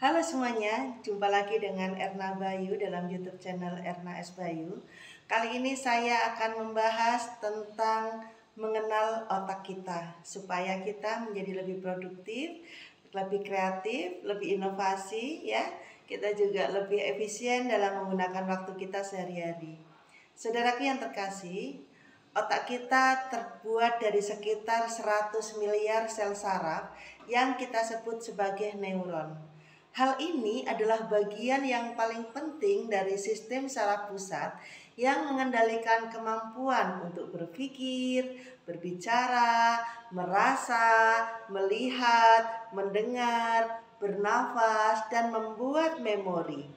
Halo semuanya, jumpa lagi dengan Erna Bayu dalam YouTube channel Erna S. Bayu. Kali ini saya akan membahas tentang mengenal otak kita supaya kita menjadi lebih produktif, lebih kreatif, lebih inovasi ya. Kita juga lebih efisien dalam menggunakan waktu kita sehari-hari. Saudaraku yang terkasih, otak kita terbuat dari sekitar 100 miliar sel saraf yang kita sebut sebagai neuron. Hal ini adalah bagian yang paling penting dari sistem saraf pusat yang mengendalikan kemampuan untuk berpikir, berbicara, merasa, melihat, mendengar, bernafas, dan membuat memori.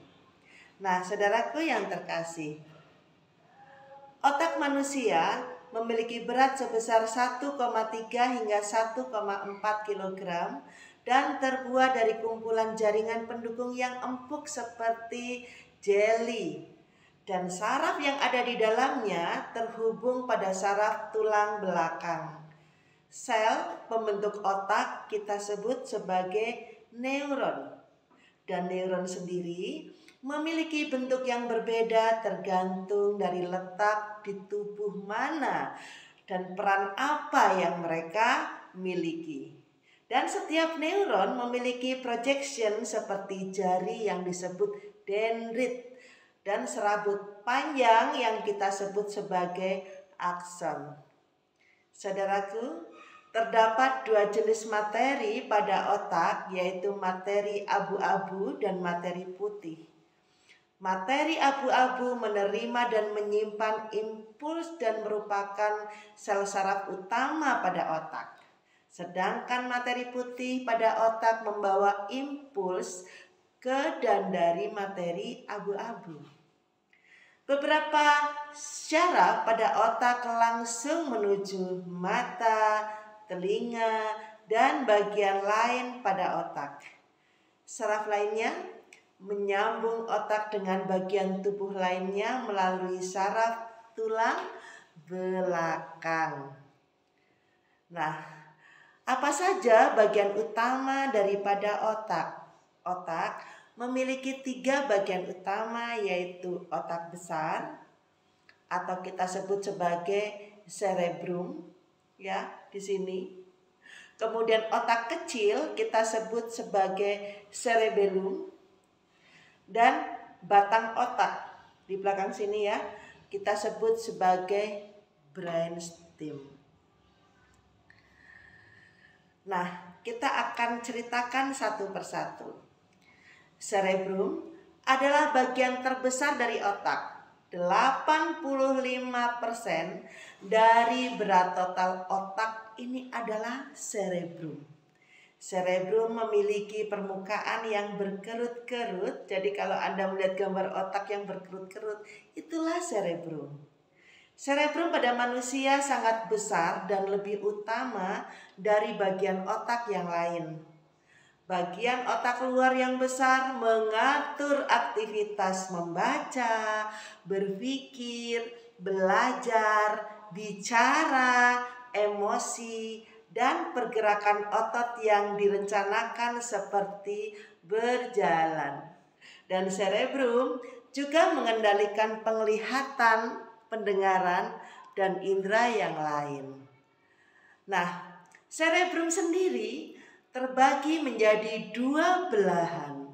Nah, saudaraku yang terkasih, otak manusia memiliki berat sebesar 1,3 hingga 1,4 kg dan terbuat dari kumpulan jaringan pendukung yang empuk seperti jeli. Dan saraf yang ada di dalamnya terhubung pada saraf tulang belakang. Sel pembentuk otak kita sebut sebagai neuron. Dan neuron sendiri memiliki bentuk yang berbeda tergantung dari letak di tubuh mana dan peran apa yang mereka miliki. Dan setiap neuron memiliki projection seperti jari yang disebut dendrit dan serabut panjang yang kita sebut sebagai akson. Saudaraku, terdapat dua jenis materi pada otak, yaitu materi abu-abu dan materi putih. Materi abu-abu menerima dan menyimpan impuls dan merupakan sel saraf utama pada otak. Sedangkan materi putih pada otak membawa impuls ke dan dari materi abu-abu. Beberapa syaraf pada otak langsung menuju mata, telinga, dan bagian lain pada otak. Saraf lainnya menyambung otak dengan bagian tubuh lainnya melalui saraf tulang belakang. Nah, apa saja bagian utama daripada otak? Otak memiliki 3 bagian utama, yaitu otak besar atau kita sebut sebagai cerebrum ya di sini. Kemudian otak kecil kita sebut sebagai cerebellum, dan batang otak di belakang sini ya kita sebut sebagai brainstem. Nah, kita akan ceritakan satu persatu. Cerebrum adalah bagian terbesar dari otak. 85% dari berat total otak ini adalah cerebrum. Cerebrum memiliki permukaan yang berkerut-kerut. Jadi kalau Anda melihat gambar otak yang berkerut-kerut, itulah cerebrum. Cerebrum pada manusia sangat besar dan lebih utama dari bagian otak yang lain. Bagian otak luar yang besar mengatur aktivitas membaca, berpikir, belajar, bicara, emosi, dan pergerakan otot yang direncanakan seperti berjalan. Dan cerebrum juga mengendalikan penglihatan, pendengaran, dan indera yang lain. Nah, cerebrum sendiri terbagi menjadi 2 belahan.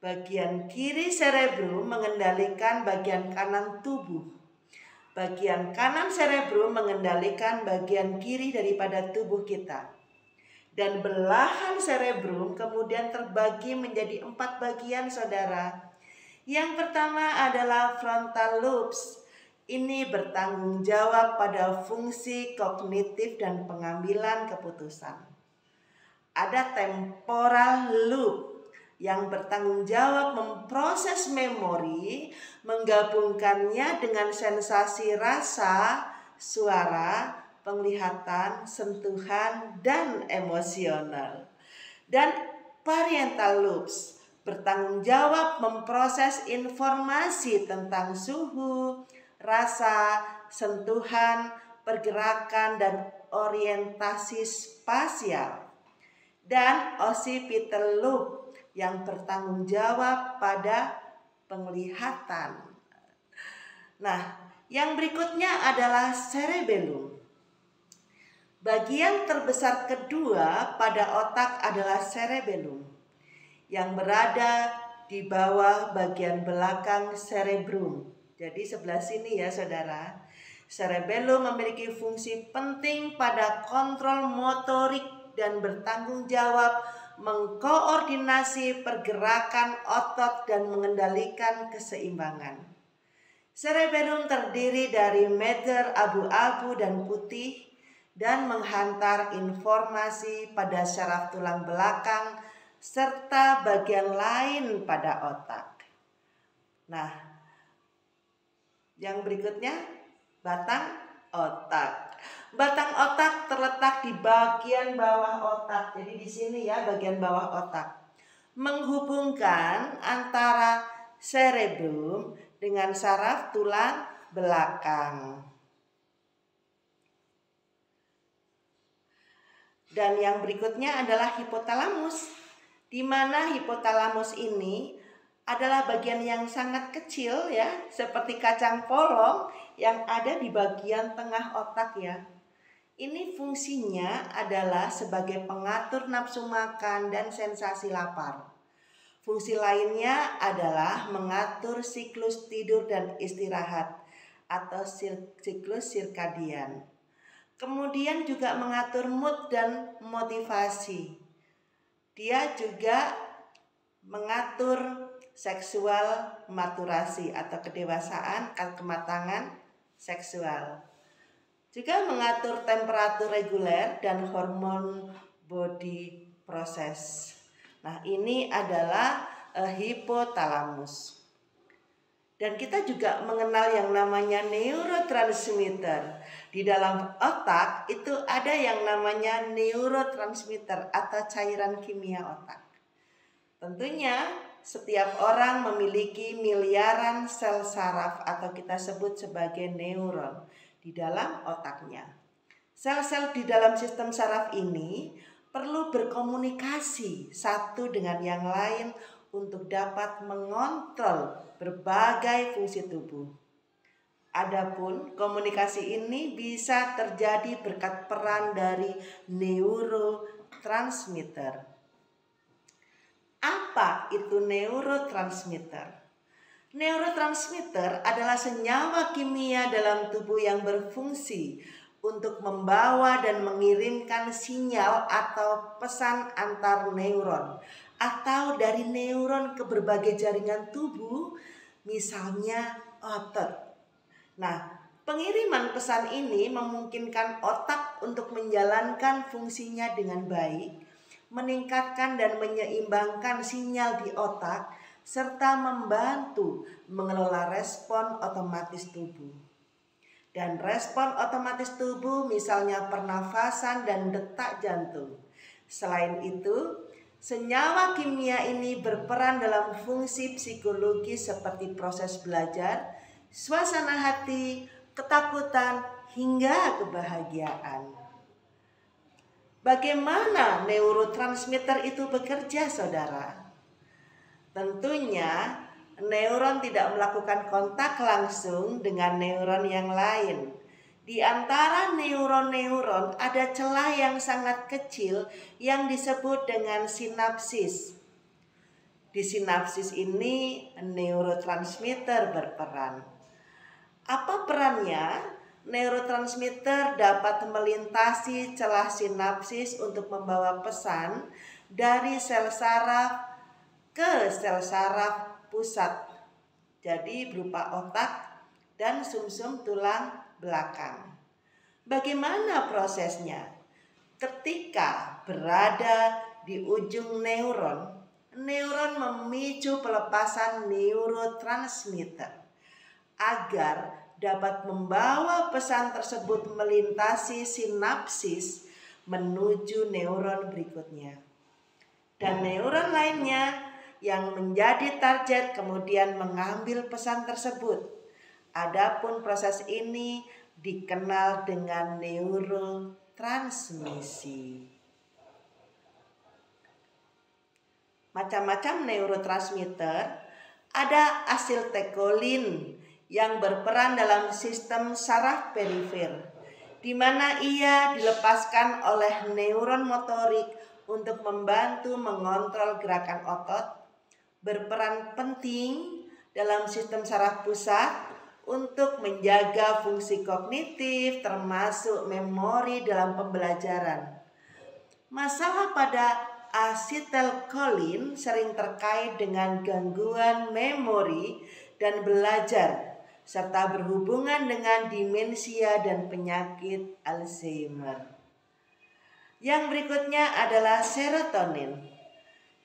Bagian kiri cerebrum mengendalikan bagian kanan tubuh. Bagian kanan cerebrum mengendalikan bagian kiri daripada tubuh kita. Dan belahan cerebrum kemudian terbagi menjadi 4 bagian, saudara. Yang pertama adalah frontal lobes. Ini bertanggung jawab pada fungsi kognitif dan pengambilan keputusan. Ada temporal lobe yang bertanggung jawab memproses memori, menggabungkannya dengan sensasi rasa, suara, penglihatan, sentuhan, dan emosional. Dan parietal lobes bertanggung jawab memproses informasi tentang suhu, rasa, sentuhan, pergerakan, dan orientasi spasial. Dan occipital lobe yang bertanggung jawab pada penglihatan. Nah, yang berikutnya adalah cerebellum. Bagian terbesar kedua pada otak adalah cerebellum yang berada di bawah bagian belakang cerebrum. Jadi sebelah sini ya saudara. Cerebellum memiliki fungsi penting pada kontrol motorik dan bertanggung jawab mengkoordinasi pergerakan otot dan mengendalikan keseimbangan. Cerebellum terdiri dari mater abu-abu dan putih dan menghantar informasi pada syaraf tulang belakang serta bagian lain pada otak. Nah, yang berikutnya batang otak. Batang otak terletak di bagian bawah otak. Jadi di sini ya bagian bawah otak. Menghubungkan antara cerebrum dengan saraf tulang belakang. Dan yang berikutnya adalah hipotalamus, di mana hipotalamus ini adalah bagian yang sangat kecil ya, seperti kacang polong yang ada di bagian tengah otak ya. Ini fungsinya adalah sebagai pengatur nafsu makan dan sensasi lapar. Fungsi lainnya adalah mengatur siklus tidur dan istirahat atau siklus sirkadian. Kemudian juga mengatur mood dan motivasi. Dia juga mengatur seksual maturasi atau kedewasaan, kematangan seksual. Juga mengatur temperatur reguler dan hormon body process. Nah, ini adalah hipotalamus. Dan kita juga mengenal yang namanya neurotransmitter. Di dalam otak itu ada yang namanya neurotransmitter atau cairan kimia otak. Tentunya setiap orang memiliki miliaran sel saraf atau kita sebut sebagai neuron di dalam otaknya. Sel-sel di dalam sistem saraf ini perlu berkomunikasi satu dengan yang lain untuk dapat mengontrol berbagai fungsi tubuh. Adapun komunikasi ini bisa terjadi berkat peran dari neurotransmitter. Apa itu neurotransmitter? Neurotransmitter adalah senyawa kimia dalam tubuh yang berfungsi untuk membawa dan mengirimkan sinyal atau pesan antar neuron atau dari neuron ke berbagai jaringan tubuh, misalnya otot. Nah, pengiriman pesan ini memungkinkan otak untuk menjalankan fungsinya dengan baik, meningkatkan dan menyeimbangkan sinyal di otak, serta membantu mengelola respon otomatis tubuh. Dan respon otomatis tubuh misalnya pernafasan dan detak jantung. Selain itu, senyawa kimia ini berperan dalam fungsi psikologis seperti proses belajar, suasana hati, ketakutan, hingga kebahagiaan. Bagaimana neurotransmitter itu bekerja, saudara? Tentunya neuron tidak melakukan kontak langsung dengan neuron yang lain. Di antara neuron-neuron ada celah yang sangat kecil yang disebut dengan sinapsis. Di sinapsis ini neurotransmitter berperan. Apa perannya? Neurotransmitter dapat melintasi celah sinapsis untuk membawa pesan dari sel saraf ke sel saraf pusat. Jadi berupa otak dan sumsum tulang belakang. Bagaimana prosesnya? Ketika berada di ujung neuron, neuron memicu pelepasan neurotransmitter agar dapat membawa pesan tersebut melintasi sinapsis menuju neuron berikutnya. Dan neuron lainnya yang menjadi target kemudian mengambil pesan tersebut. Adapun proses ini dikenal dengan neurotransmisi. macam-macam neurotransmitter, ada asetilkolin yang berperan dalam sistem saraf perifer, di mana ia dilepaskan oleh neuron motorik untuk membantu mengontrol gerakan otot, berperan penting dalam sistem saraf pusat untuk menjaga fungsi kognitif termasuk memori dalam pembelajaran. Masalah pada asetilkolin sering terkait dengan gangguan memori dan belajar, serta berhubungan dengan demensia dan penyakit Alzheimer. Yang berikutnya adalah serotonin.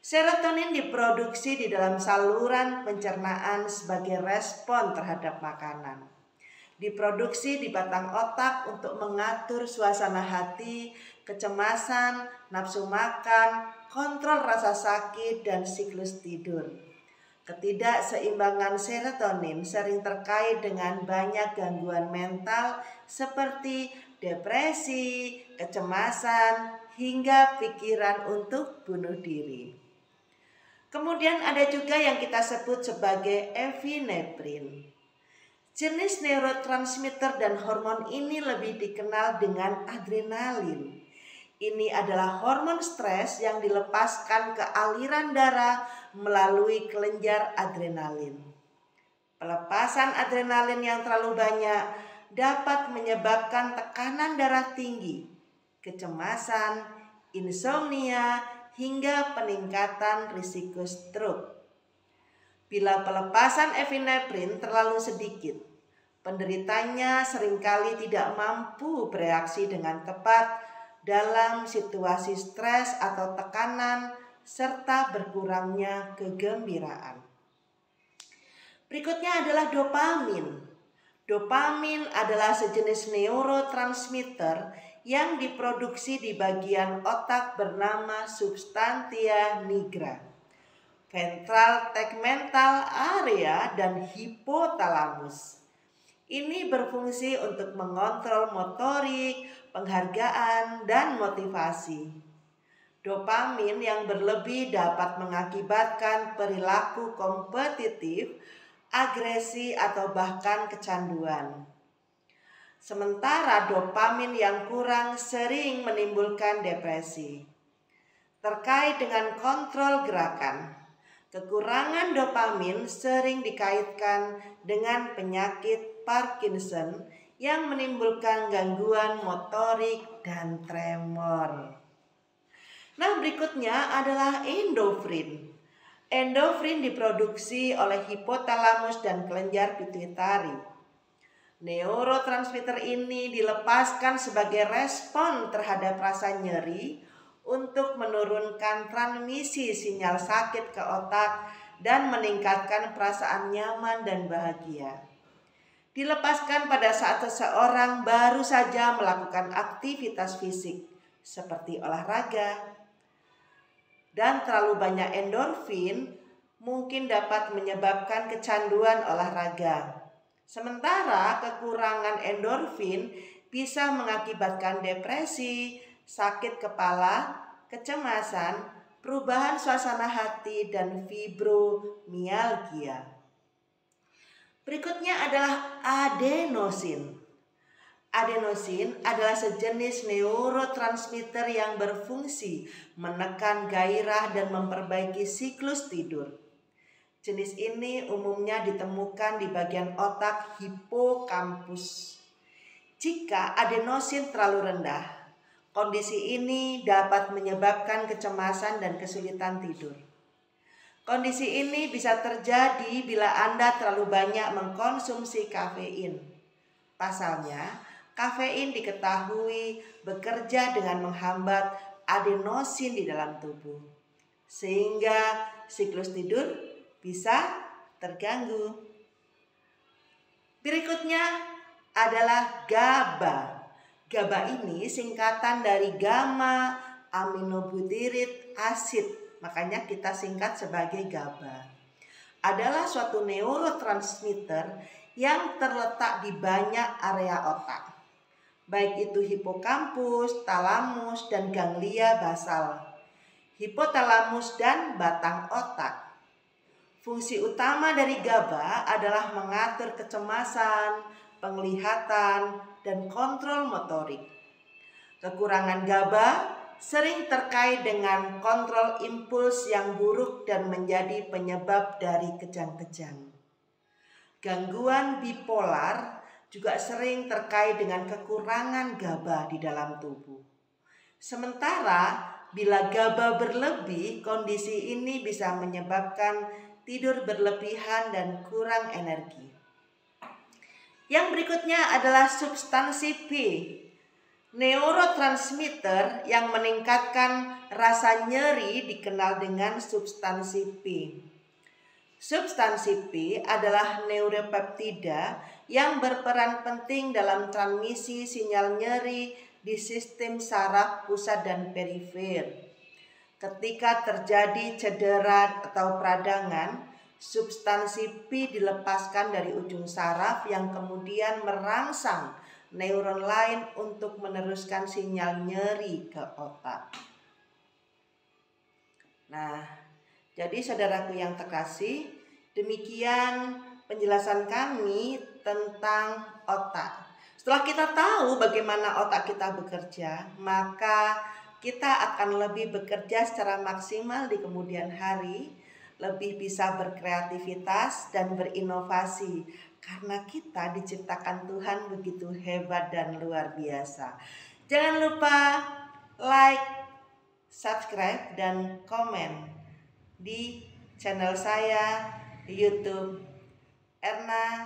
Serotonin diproduksi di dalam saluran pencernaan sebagai respon terhadap makanan. Diproduksi di batang otak untuk mengatur suasana hati, kecemasan, nafsu makan, kontrol rasa sakit, dan siklus tidur. Ketidakseimbangan serotonin sering terkait dengan banyak gangguan mental seperti depresi, kecemasan, hingga pikiran untuk bunuh diri. Kemudian ada juga yang kita sebut sebagai epinefrin. Jenis neurotransmitter dan hormon ini lebih dikenal dengan adrenalin. Ini adalah hormon stres yang dilepaskan ke aliran darah melalui kelenjar adrenalin. Pelepasan adrenalin yang terlalu banyak dapat menyebabkan tekanan darah tinggi, kecemasan, insomnia, hingga peningkatan risiko stroke. Bila pelepasan epinefrin terlalu sedikit, penderitanya seringkali tidak mampu bereaksi dengan tepat dalam situasi stres atau tekanan, serta berkurangnya kegembiraan. Berikutnya adalah dopamin. Dopamin adalah sejenis neurotransmitter yang diproduksi di bagian otak bernama substantia nigra, ventral tegmental area, dan hipotalamus. Ini berfungsi untuk mengontrol motorik, penghargaan, dan motivasi. Dopamin yang berlebih dapat mengakibatkan perilaku kompetitif, agresi, atau bahkan kecanduan. Sementara dopamin yang kurang sering menimbulkan depresi. Terkait dengan kontrol gerakan, kekurangan dopamin sering dikaitkan dengan penyakit Parkinson yang menimbulkan gangguan motorik dan tremor. Nah, berikutnya adalah endorfin. Endorfin diproduksi oleh hipotalamus dan kelenjar pituitari. Neurotransmitter ini dilepaskan sebagai respon terhadap rasa nyeri untuk menurunkan transmisi sinyal sakit ke otak dan meningkatkan perasaan nyaman dan bahagia. Dilepaskan pada saat seseorang baru saja melakukan aktivitas fisik seperti olahraga. Dan terlalu banyak endorfin mungkin dapat menyebabkan kecanduan olahraga. Sementara kekurangan endorfin bisa mengakibatkan depresi, sakit kepala, kecemasan, perubahan suasana hati, dan fibromialgia. Berikutnya adalah adenosin. Adenosin adalah sejenis neurotransmitter yang berfungsi menekan gairah dan memperbaiki siklus tidur. Jenis ini umumnya ditemukan di bagian otak hipokampus. Jika adenosin terlalu rendah, kondisi ini dapat menyebabkan kecemasan dan kesulitan tidur. Kondisi ini bisa terjadi bila Anda terlalu banyak mengkonsumsi kafein. Pasalnya, kafein diketahui bekerja dengan menghambat adenosin di dalam tubuh, sehingga siklus tidur bisa terganggu. Berikutnya adalah GABA. GABA ini singkatan dari gamma aminobutyric acid. Makanya kita singkat sebagai GABA. Adalah suatu neurotransmitter yang terletak di banyak area otak, baik itu hipokampus, talamus, dan ganglia basal. hipotalamus, dan batang otak. Fungsi utama dari GABA adalah mengatur kecemasan, penglihatan, dan kontrol motorik. Kekurangan GABA sering terkait dengan kontrol impuls yang buruk dan menjadi penyebab dari kejang-kejang. Gangguan bipolar juga sering terkait dengan kekurangan GABA di dalam tubuh. Sementara bila GABA berlebih, kondisi ini bisa menyebabkan tidur berlebihan dan kurang energi. Yang berikutnya adalah substansi P, neurotransmitter yang meningkatkan rasa nyeri dikenal dengan substansi P. Substansi P adalah neuropeptida yang berperan penting dalam transmisi sinyal nyeri di sistem saraf pusat dan perifer. Ketika terjadi cedera atau peradangan, substansi P dilepaskan dari ujung saraf yang kemudian merangsang neuron lain untuk meneruskan sinyal nyeri ke otak. Nah, jadi saudaraku yang terkasih, demikian penjelasan kami tentang otak. Setelah kita tahu bagaimana otak kita bekerja, maka kita akan lebih bekerja secara maksimal di kemudian hari, lebih bisa berkreativitas dan berinovasi, karena kita diciptakan Tuhan begitu hebat dan luar biasa. Jangan lupa like, subscribe, dan komen di channel saya di YouTube Erna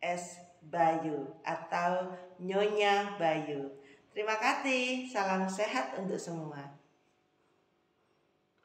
S. Bayu atau Nyonya Bayu. Terima kasih, salam sehat untuk semua.